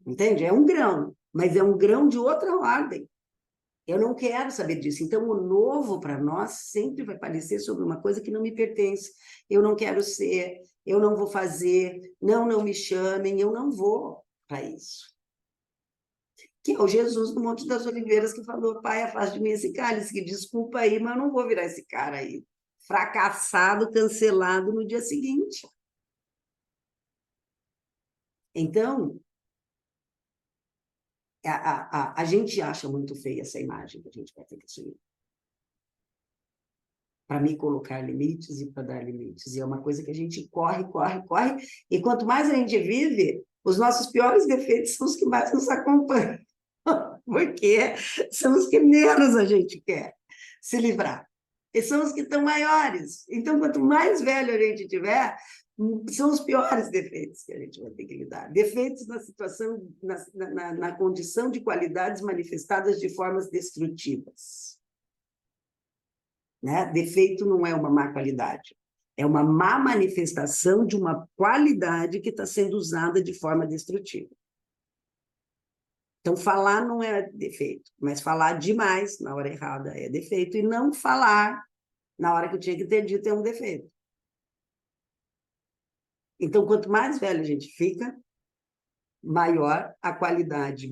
Entende? É um grão, mas é um grão de outra ordem. Eu não quero saber disso. Então, o novo para nós sempre vai parecer sobre uma coisa que não me pertence. Eu não quero ser, eu não vou fazer, não me chamem, eu não vou para isso. Que é o Jesus do Monte das Oliveiras que falou, Pai, afaste de mim esse cálice, que desculpa aí, mas eu não vou virar esse cara aí. Fracassado, cancelado no dia seguinte. Então, a gente acha muito feia essa imagem que a gente vai ter que assumir. Para me colocar limites e para dar limites. E é uma coisa que a gente corre, e quanto mais a gente vive, os nossos piores defeitos são os que mais nos acompanham. Porque são os que menos a gente quer se livrar. E são os que estão maiores. Então, quanto mais velho a gente tiver, são os piores defeitos que a gente vai ter que lidar. Defeitos na situação, na condição de qualidades manifestadas de formas destrutivas. Né? Defeito não é uma má qualidade. É uma má manifestação de uma qualidade que está sendo usada de forma destrutiva. Então, falar não é defeito, mas falar demais na hora errada é defeito, e não falar na hora que eu tinha que ter dito é um defeito. Então, quanto mais velho a gente fica, maior a qualidade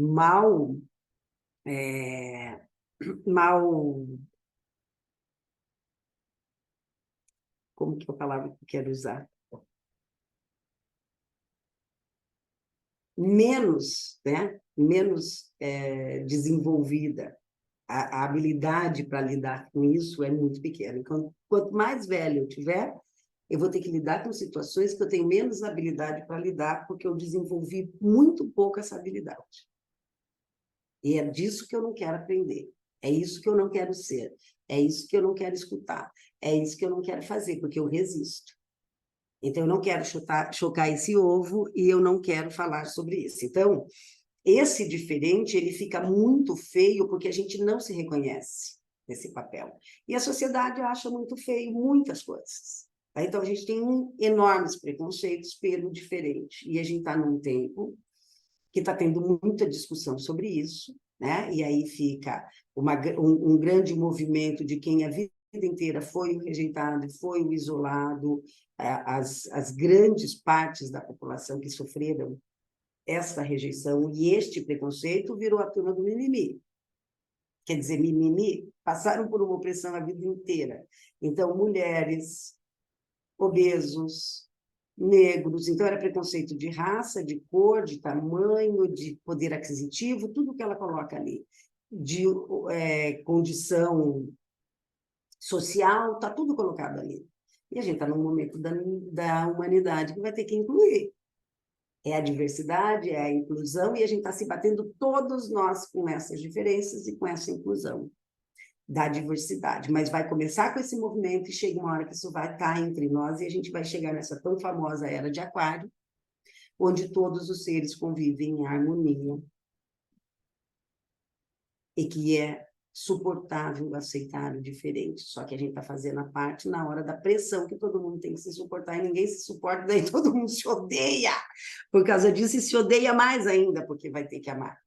como que é a palavra que eu quero usar? Menos desenvolvida. A habilidade para lidar com isso é muito pequena. Então, quanto mais velho eu tiver, eu vou ter que lidar com situações que eu tenho menos habilidade para lidar, porque eu desenvolvi muito pouco essa habilidade. E é disso que eu não quero aprender. É isso que eu não quero ser. É isso que eu não quero escutar. É isso que eu não quero fazer, porque eu resisto. Então, eu não quero chocar esse ovo e eu não quero falar sobre isso. Então, esse diferente, ele fica muito feio porque a gente não se reconhece nesse papel. E a sociedade acha muito feio muitas coisas. Então, a gente tem enormes preconceitos pelo diferente. E a gente está num tempo que está tendo muita discussão sobre isso, né? E aí fica um grande movimento de quem a vida inteira foi o rejeitado, foi o isolado, as grandes partes da população que sofreram essa rejeição e este preconceito virou a turma do mimimi. Quer dizer, mimimi, passaram por uma opressão a vida inteira. Então, mulheres, obesos, negros, então era preconceito de raça, de cor, de tamanho, de poder aquisitivo, tudo que ela coloca ali, de condição social, está tudo colocado ali. E a gente está num momento da humanidade que vai ter que incluir. É a diversidade, é a inclusão, e a gente está se batendo todos nós com essas diferenças e com essa inclusão da diversidade. Mas vai começar com esse movimento e chega uma hora que isso vai estar entre nós e a gente vai chegar nessa tão famosa era de Aquário, onde todos os seres convivem em harmonia e que é suportável aceitar o diferente. Só que a gente está fazendo a parte na hora da pressão, que todo mundo tem que se suportar e ninguém se suporta, daí todo mundo se odeia por causa disso e se odeia mais ainda, porque vai ter que amar.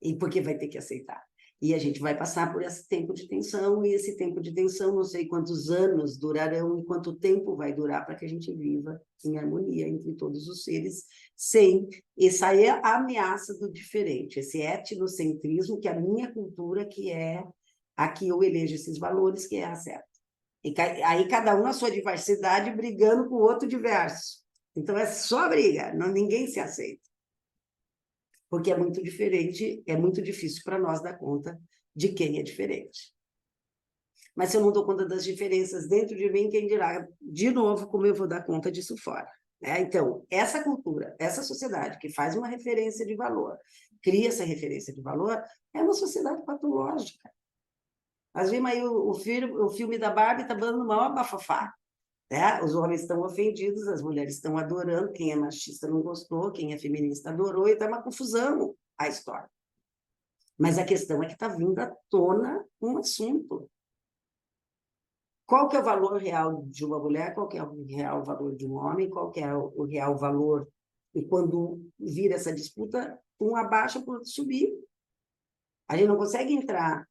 E porque vai ter que aceitar. E a gente vai passar por esse tempo de tensão, e esse tempo de tensão, não sei quantos anos durarão e quanto tempo vai durar para que a gente viva em harmonia entre todos os seres, sem essa ameaça do diferente, esse etnocentrismo, que é a minha cultura, que é a que eu elejo esses valores, que é a certa. E aí cada um na sua diversidade brigando com o outro diverso. Então é só briga, não, ninguém se aceita. Porque é muito diferente, é muito difícil para nós dar conta de quem é diferente. Mas se eu não dou conta das diferenças dentro de mim, quem dirá, de novo, como eu vou dar conta disso fora? Né? Então, essa cultura, essa sociedade que faz uma referência de valor, cria essa referência de valor, é uma sociedade patológica. Às vezes aí o filme da Barbie está dando o maior bafafá. Né? Os homens estão ofendidos, as mulheres estão adorando, quem é machista não gostou, quem é feminista adorou, e está uma confusão a história. Mas a questão é que está vindo à tona um assunto. Qual que é o valor real de uma mulher, qual que é o real valor de um homem, qual que é o real valor, e quando vira essa disputa, um abaixa para o outro subir. A gente não consegue entrar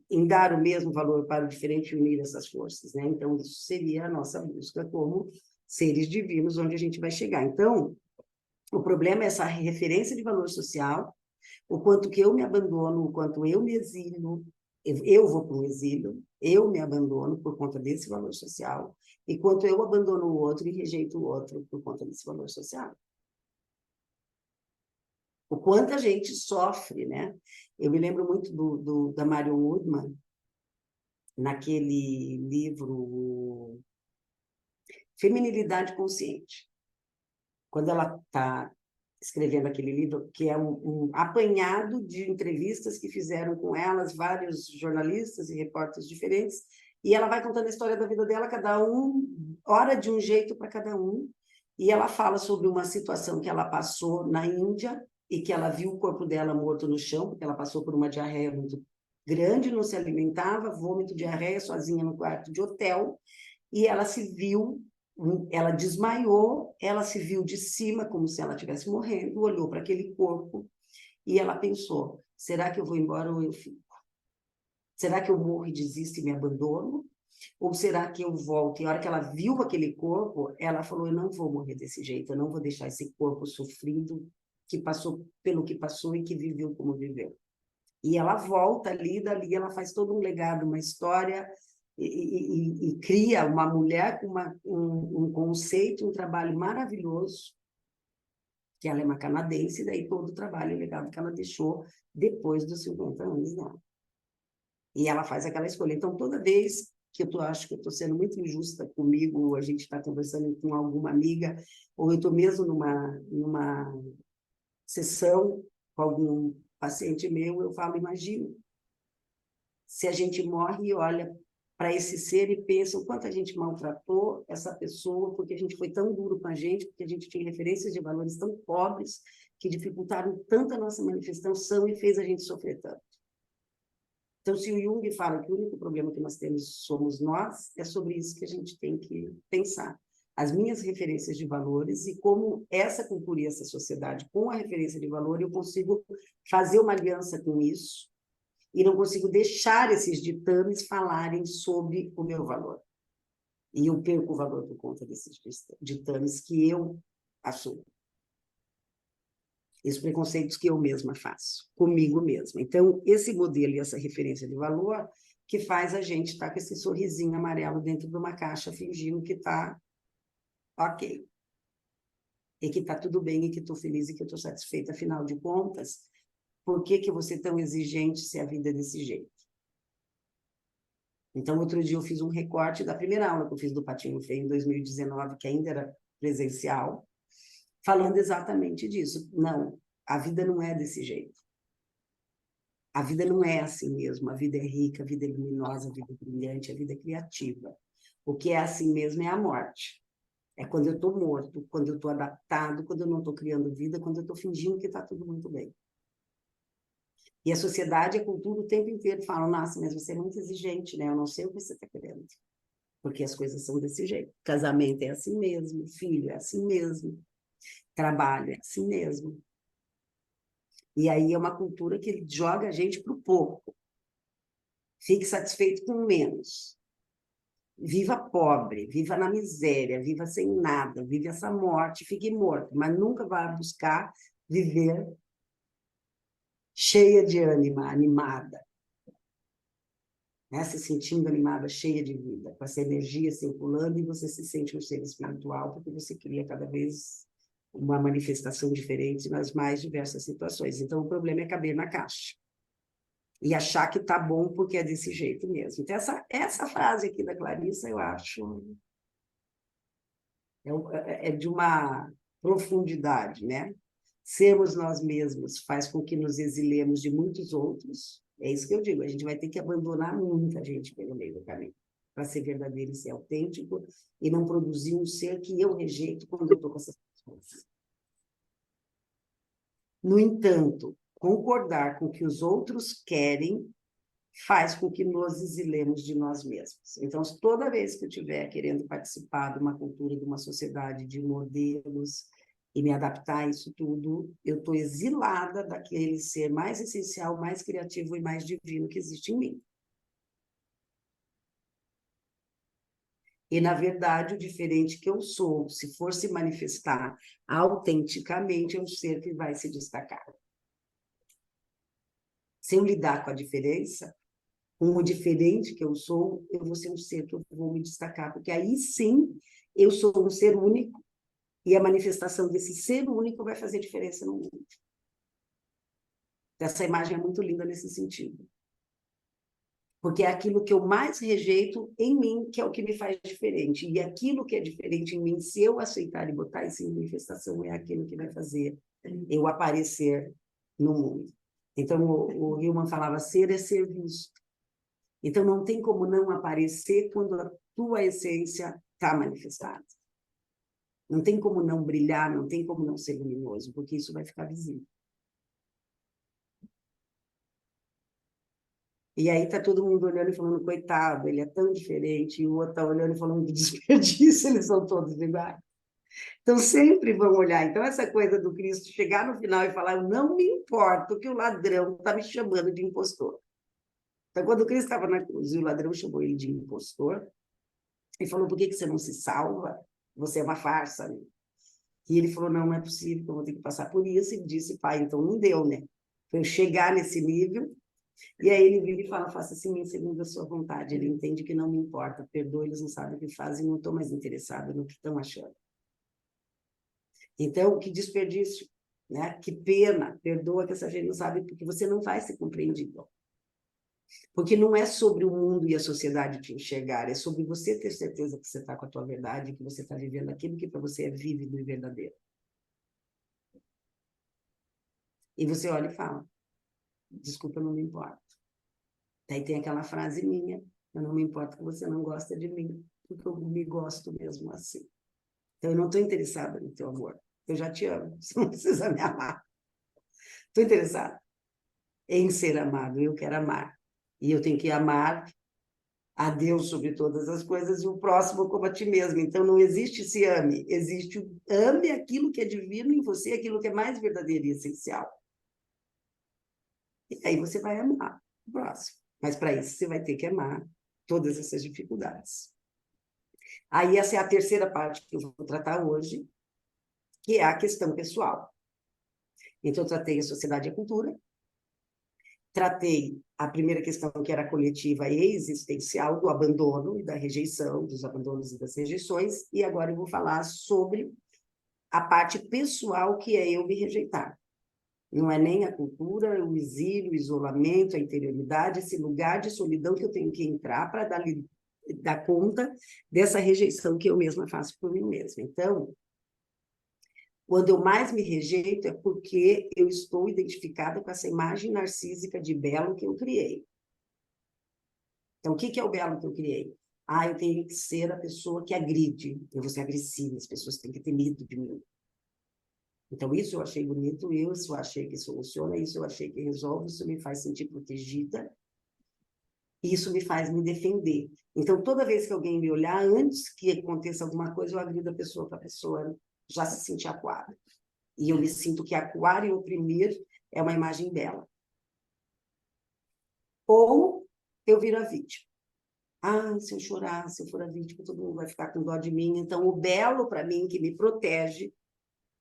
em dar o mesmo valor para o diferente e unir essas forças, né? Então, isso seria a nossa busca como seres divinos, onde a gente vai chegar. Então, o problema é essa referência de valor social, o quanto que eu me abandono, o quanto eu me exilo, eu vou para o exílio, eu me abandono por conta desse valor social, e quanto eu abandono o outro e rejeito o outro por conta desse valor social. O quanto a gente sofre, né? Eu me lembro muito da Marion Woodman, naquele livro Feminilidade Consciente. Quando ela está escrevendo aquele livro, que é um apanhado de entrevistas que fizeram com elas, vários jornalistas e repórteres diferentes, e ela vai contando a história da vida dela, cada um, hora de um jeito para cada um, e ela fala sobre uma situação que ela passou na Índia, e que ela viu o corpo dela morto no chão, porque ela passou por uma diarreia muito grande, não se alimentava, vômito, diarreia, sozinha no quarto de hotel, e ela se viu, ela desmaiou, ela se viu de cima, como se ela estivesse morrendo, olhou para aquele corpo, e ela pensou, será que eu vou embora ou eu fico? Será que eu morro e desisto e me abandono? Ou será que eu volto? E a hora que ela viu aquele corpo, ela falou, eu não vou morrer desse jeito, eu não vou deixar esse corpo sofrido, que passou pelo que passou e que viveu como viveu. E ela volta ali, dali ela faz todo um legado, uma história, e cria uma mulher com um conceito, um trabalho maravilhoso, que ela é uma canadense, e daí todo o trabalho e legado que ela deixou depois dos 50 anos dela. E ela faz aquela escolha. Então, toda vez que acho que eu estou sendo muito injusta comigo, ou a gente está conversando com alguma amiga, ou eu estou mesmo numa sessão com algum paciente meu, eu falo, imagina, se a gente morre e olha para esse ser e pensa o quanto a gente maltratou essa pessoa, porque a gente foi tão duro com a gente, porque a gente tinha referências de valores tão pobres, que dificultaram tanto a nossa manifestação e fez a gente sofrer tanto. Então, se o Jung fala que o único problema que nós temos somos nós, é sobre isso que a gente tem que pensar. as minhas referências de valores e como essa cultura e essa sociedade, com a referência de valor, eu consigo fazer uma aliança com isso e não consigo deixar esses ditames falarem sobre o meu valor. E eu perco o valor por conta desses ditames que eu assumo. Esses preconceitos que eu mesma faço, comigo mesma. Então, esse modelo e essa referência de valor que faz a gente estar com esse sorrisinho amarelo dentro de uma caixa, fingindo que está ok. E que está tudo bem, e que estou feliz, e que estou satisfeita. Afinal de contas, por que você é tão exigente se a vida é desse jeito? Então, outro dia eu fiz um recorte da primeira aula que eu fiz do Patinho Feio, em 2019, que ainda era presencial, falando exatamente disso. Não, a vida não é desse jeito. A vida não é assim mesmo. A vida é rica, a vida é luminosa, a vida é brilhante, a vida é criativa. O que é assim mesmo é a morte. É quando eu estou morto, quando eu estou adaptado, quando eu não estou criando vida, quando eu estou fingindo que está tudo muito bem. E a sociedade e a cultura o tempo inteiro falam, nossa, mas você é muito exigente, né? Eu não sei o que você está querendo. Porque as coisas são desse jeito. Casamento é assim mesmo, filho é assim mesmo, trabalho é assim mesmo. E aí é uma cultura que joga a gente para o pouco. Fique satisfeito com menos. Viva pobre, viva na miséria, viva sem nada, vive essa morte, fique morto, mas nunca vá buscar viver cheia de ânima, animada, né? Se sentindo animada, cheia de vida, com essa energia circulando e você se sente um ser espiritual, porque você cria cada vez uma manifestação diferente nas mais diversas situações. Então, o problema é caber na caixa e achar que tá bom porque é desse jeito mesmo. Então, essa frase aqui da Clarissa, eu acho, é de uma profundidade, né? Sermos nós mesmos faz com que nos exilemos de muitos outros. É isso que eu digo, a gente vai ter que abandonar muita gente pelo meio do caminho para ser verdadeiro e ser autêntico e não produzir um ser que eu rejeito quando eu estou com essas pessoas. No entanto, concordar com o que os outros querem faz com que nos exilemos de nós mesmos. Então, toda vez que eu estiver querendo participar de uma cultura, de uma sociedade, de modelos, e me adaptar a isso tudo, eu estou exilada daquele ser mais essencial, mais criativo e mais divino que existe em mim. E, na verdade, o diferente que eu sou, se for se manifestar autenticamente, é um ser que vai se destacar. Se eu lidar com a diferença, com o diferente que eu sou, eu vou ser um ser que eu vou me destacar, porque aí sim eu sou um ser único e a manifestação desse ser único vai fazer diferença no mundo. Essa imagem é muito linda nesse sentido. Porque é aquilo que eu mais rejeito em mim, que é o que me faz diferente. E aquilo que é diferente em mim, se eu aceitar e botar isso em manifestação, é aquilo que vai fazer eu aparecer no mundo. Então, o Hillman falava, ser é ser visto. Então, não tem como não aparecer quando a tua essência está manifestada. Não tem como não brilhar, não tem como não ser luminoso, porque isso vai ficar visível. E aí tá todo mundo olhando e falando, coitado, ele é tão diferente, e o outro tá olhando e falando, que desperdício, eles são todos iguais. Então, sempre vão olhar. Então, essa coisa do Cristo chegar no final e falar, eu não me importo que o ladrão está me chamando de impostor. Então, quando o Cristo estava na cruz e o ladrão chamou ele de impostor, ele falou, por que você não se salva? Você é uma farsa, né? E ele falou, não, não é possível, eu vou ter que passar por isso. E disse, pai, então não deu, né? Para eu chegar nesse nível. E aí ele vira e fala, faça assim, em segundo a sua vontade. Ele entende que não me importa, perdoa, eles não sabem o que fazem, não estou mais interessado no que estão achando. Então, que desperdício, né? Que pena, perdoa que essa gente não sabe, porque você não vai ser compreendido. Porque não é sobre o mundo e a sociedade te enxergar, é sobre você ter certeza que você está com a tua verdade, que você está vivendo aquilo que para você é vívido e verdadeiro. E você olha e fala, desculpa, eu não me importo. Daí tem aquela frase minha, eu não me importo que você não gosta de mim, porque eu me gosto mesmo assim. Então, eu não estou interessada no teu amor. Eu já te amo, você não precisa me amar. Estou interessada em ser amado, eu quero amar. E eu tenho que amar a Deus sobre todas as coisas e o próximo como a ti mesmo. Então, não existe se ame, existe o ame aquilo que é divino em você, aquilo que é mais verdadeiro e essencial. E aí você vai amar o próximo. Mas para isso você vai ter que amar todas essas dificuldades. Aí essa é a terceira parte que eu vou tratar hoje, que é a questão pessoal. Então, eu tratei a sociedade e a cultura, tratei a primeira questão, que era coletiva e existencial, do abandono e da rejeição, dos abandonos e das rejeições, e agora eu vou falar sobre a parte pessoal, que é eu me rejeitar. Não é nem a cultura, o exílio, o isolamento, a interioridade, esse lugar de solidão que eu tenho que entrar para dar conta dessa rejeição que eu mesma faço por mim mesma. Então, quando eu mais me rejeito é porque eu estou identificada com essa imagem narcísica de belo que eu criei. Então, o que é o belo que eu criei? Ah, eu tenho que ser a pessoa que agride, eu vou ser agressiva, as pessoas têm que ter medo de mim. Então, isso eu achei bonito, isso eu achei que soluciona, isso eu achei que resolve, isso me faz sentir protegida, isso me faz me defender. Então, toda vez que alguém me olhar, antes que aconteça alguma coisa, eu agrido a pessoa para a pessoa já se sentir acuada. E eu me sinto que acuar e oprimir é uma imagem dela. Ou eu viro a vítima. Ah, se eu chorar, se eu for a vítima, todo mundo vai ficar com dó de mim. Então, o belo para mim, que me protege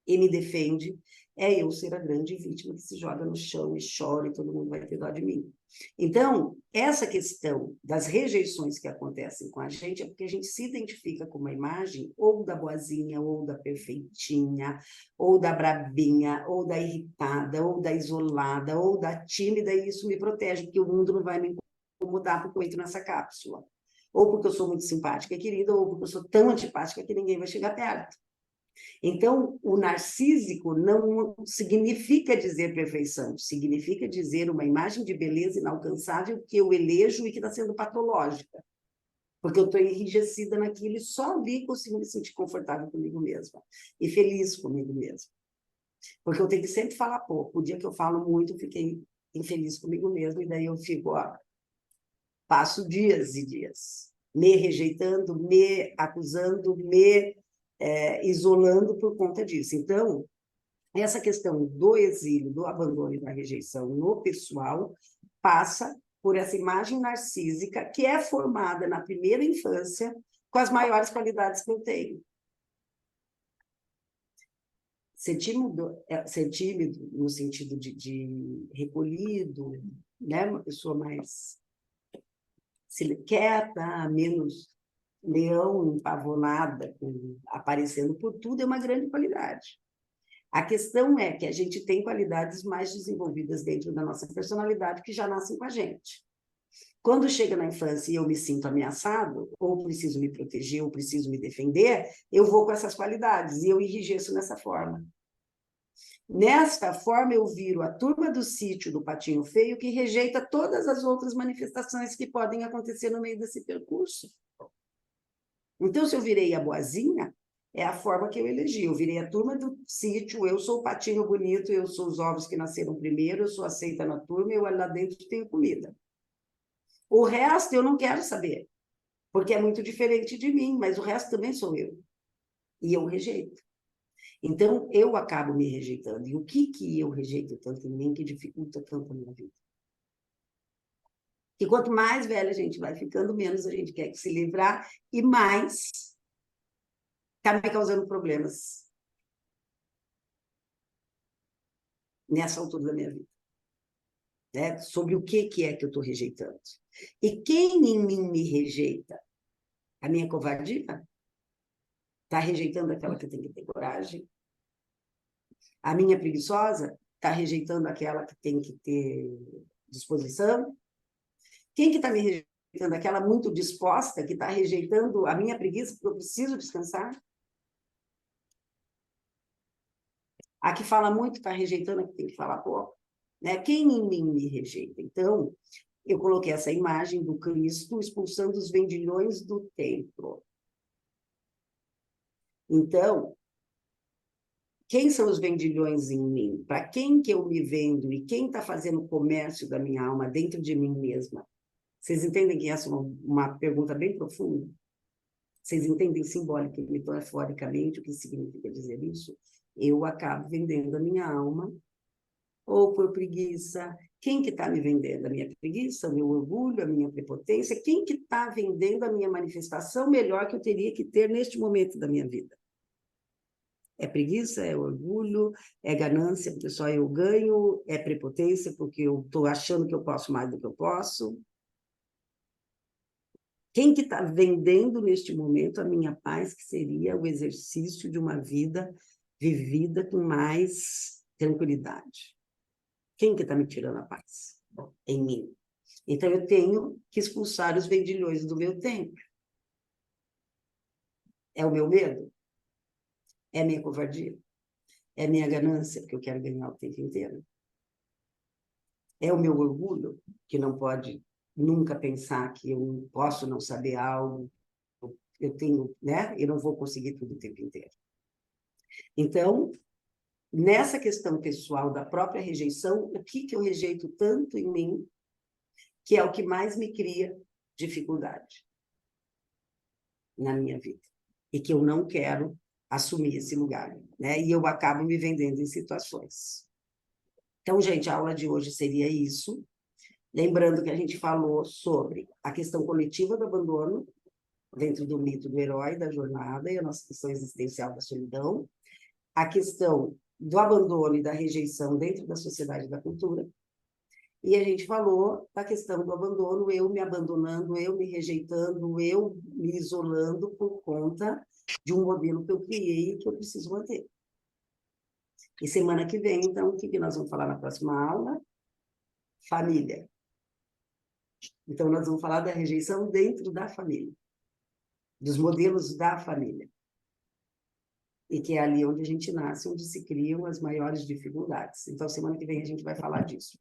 e me defende, é eu ser a grande vítima que se joga no chão e chora e todo mundo vai ter dó de mim. Então, essa questão das rejeições que acontecem com a gente é porque a gente se identifica com uma imagem ou da boazinha, ou da perfeitinha, ou da brabinha, ou da irritada, ou da isolada, ou da tímida, e isso me protege, porque o mundo não vai me incomodar porque eu entro nessa cápsula. Ou porque eu sou muito simpática e querida, ou porque eu sou tão antipática que ninguém vai chegar perto. Então, o narcísico não significa dizer perfeição, significa dizer uma imagem de beleza inalcançável que eu elejo e que está sendo patológica, porque eu estou enrijecida naquilo e só ali consigo me sentir confortável comigo mesma e feliz comigo mesma. Porque eu tenho que sempre falar pouco. O dia que eu falo muito, eu fiquei infeliz comigo mesma, e daí eu fico, ó, passo dias e dias me rejeitando, me acusando, me isolando por conta disso. Então, essa questão do exílio, do abandono e da rejeição no pessoal passa por essa imagem narcísica que é formada na primeira infância com as maiores qualidades que eu tenho. Ser tímido no sentido de recolhido, né? Uma pessoa mais quieta, menos leão, empavonada, aparecendo por tudo, é uma grande qualidade. A questão é que a gente tem qualidades mais desenvolvidas dentro da nossa personalidade que já nascem com a gente. Quando chega na infância e eu me sinto ameaçado, ou preciso me proteger, ou preciso me defender, eu vou com essas qualidades e eu enrijeço nessa forma. Nesta forma, eu viro a turma do sítio do Patinho Feio, que rejeita todas as outras manifestações que podem acontecer no meio desse percurso. Então, se eu virei a boazinha, é a forma que eu elegi. Eu virei a turma do sítio, eu sou o patinho bonito, eu sou os ovos que nasceram primeiro, eu sou aceita na turma, eu lá dentro tenho comida. O resto eu não quero saber, porque é muito diferente de mim, mas o resto também sou eu. E eu rejeito. Então, eu acabo me rejeitando. E o que eu rejeito tanto em mim que dificulta tanto a minha vida? Que quanto mais velha a gente vai ficando, menos a gente quer se livrar e mais está me causando problemas nessa altura da minha vida. Né? Sobre o que é que eu estou rejeitando. E quem em mim me rejeita? A minha covardia? Está rejeitando aquela que tem que ter coragem? A minha preguiçosa? Está rejeitando aquela que tem que ter disposição? Quem que está me rejeitando? Aquela muito disposta, que está rejeitando a minha preguiça, porque eu preciso descansar? A que fala muito está rejeitando a que tem que falar pouco? Né? Quem em mim me rejeita? Então, eu coloquei essa imagem do Cristo expulsando os vendilhões do templo. Então, quem são os vendilhões em mim? Para quem que eu me vendo? E quem está fazendo o comércio da minha alma dentro de mim mesma? Vocês entendem que essa é uma pergunta bem profunda? Vocês entendem simbólica e metaforicamente o que significa dizer isso? Eu acabo vendendo a minha alma, ou por preguiça. Quem que está me vendendo? A minha preguiça, o meu orgulho, a minha prepotência? Quem que está vendendo a minha manifestação melhor que eu teria que ter neste momento da minha vida? É preguiça, é orgulho, é ganância, porque só eu ganho, é prepotência, porque eu estou achando que eu posso mais do que eu posso. Quem que está vendendo neste momento a minha paz, que seria o exercício de uma vida vivida com mais tranquilidade? Quem que está me tirando a paz? Em mim. Então, eu tenho que expulsar os vendilhões do meu tempo. É o meu medo? É a minha covardia? É a minha ganância, porque eu quero ganhar o tempo inteiro? É o meu orgulho, que não pode nunca pensar que eu posso não saber algo, eu tenho, né? Eu não vou conseguir tudo o tempo inteiro. Então, nessa questão pessoal da própria rejeição, o que eu rejeito tanto em mim, que é o que mais me cria dificuldade na minha vida, e que eu não quero assumir esse lugar, né? E eu acabo me vendendo em situações. Então, gente, a aula de hoje seria isso. Lembrando que a gente falou sobre a questão coletiva do abandono, dentro do mito do herói, da jornada, e a nossa questão existencial da solidão, a questão do abandono e da rejeição dentro da sociedade e da cultura, e a gente falou da questão do abandono, eu me abandonando, eu me rejeitando, eu me isolando por conta de um modelo que eu criei e que eu preciso manter. E semana que vem, então, o que nós vamos falar na próxima aula? Família. Então, nós vamos falar da rejeição dentro da família, dos modelos da família. E que é ali onde a gente nasce, onde se criam as maiores dificuldades. Então, semana que vem a gente vai falar disso.